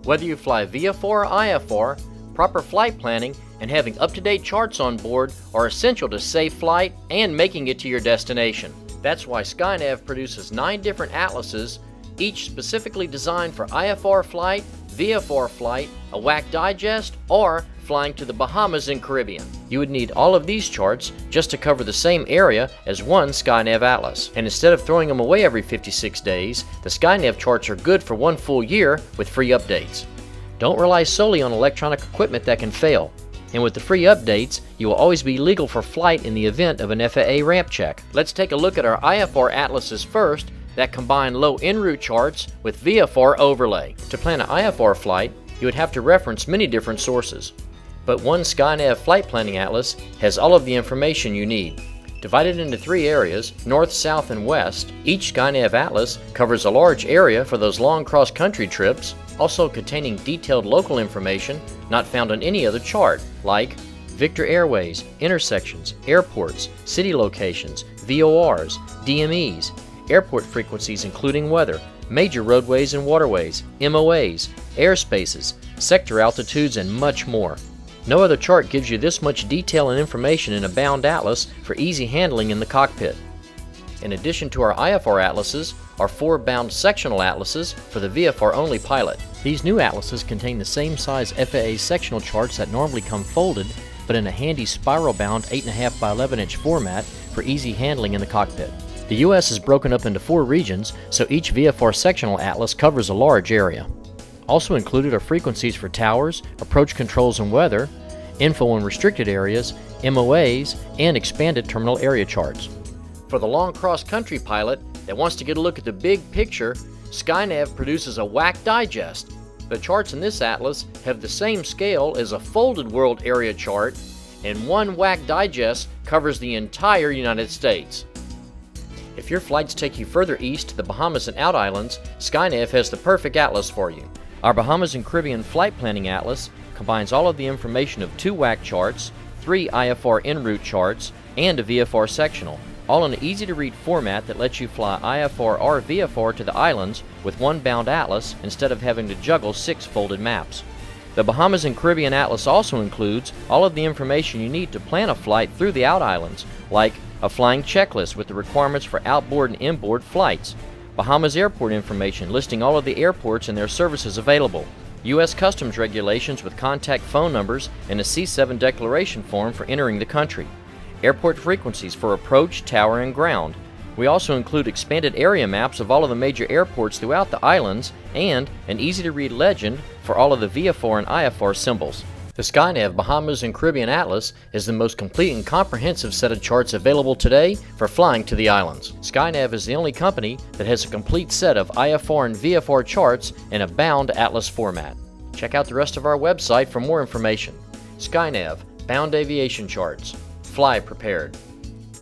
Whether you fly VFR or IFR, proper flight planning and having up-to-date charts on board are essential to safe flight and making it to your destination. That's why SkyNav produces 9 different atlases, each specifically designed for IFR flight, VFR flight, a WAC digest, or flying to the Bahamas and Caribbean. You would need all of these charts just to cover the same area as one SkyNav atlas. And instead of throwing them away every 56 days, the SkyNav charts are good for 1 full year with free updates. Don't rely solely on electronic equipment that can fail. And with the free updates, you will always be legal for flight in the event of an FAA ramp check. Let's take a look at our IFR atlases first that combine low en route charts with VFR overlay. To plan an IFR flight, you would have to reference many different sources. But one SkyNav flight planning atlas has all of the information you need. Divided into 3 areas, north, south, and west, each SkyNav atlas covers a large area for those long cross-country trips, also containing detailed local information not found on any other chart, like Victor Airways, intersections, airports, city locations, VORs, DMEs, airport frequencies including weather, major roadways and waterways, MOAs, airspaces, sector altitudes, and much more. No other chart gives you this much detail and information in a bound atlas for easy handling in the cockpit. In addition to our IFR atlases are 4 bound sectional atlases for the VFR-only pilot. These new atlases contain the same size FAA sectional charts that normally come folded, but in a handy spiral-bound 8.5 by 11 inch format for easy handling in the cockpit. The U.S. is broken up into 4 regions, so each VFR sectional atlas covers a large area. Also included are frequencies for towers, approach controls and weather, info on restricted areas, MOAs, and expanded terminal area charts. For the long cross-country pilot that wants to get a look at the big picture, SkyNav produces a WAC digest. The charts in this atlas have the same scale as a folded world area chart, and one WAC digest covers the entire United States. If your flights take you further east to the Bahamas and Out Islands, SkyNav has the perfect atlas for you. Our Bahamas and Caribbean Flight Planning Atlas combines all of the information of 2 WAC charts, 3 IFR en route charts, and a VFR sectional, all in an easy-to-read format that lets you fly IFR or VFR to the islands with one bound atlas instead of having to juggle 6 folded maps. The Bahamas and Caribbean Atlas also includes all of the information you need to plan a flight through the Out Islands, like a flying checklist with the requirements for outboard and inboard flights, Bahamas airport information listing all of the airports and their services available, U.S. Customs regulations with contact phone numbers and a C7 declaration form for entering the country, airport frequencies for approach, tower, and ground. We also include expanded area maps of all of the major airports throughout the islands and an easy-to-read legend for all of the VFR and IFR symbols. The SkyNav Bahamas and Caribbean Atlas is the most complete and comprehensive set of charts available today for flying to the islands. SkyNav is the only company that has a complete set of IFR and VFR charts in a bound atlas format. Check out the rest of our website for more information. SkyNav, Bound Aviation Charts. Fly prepared.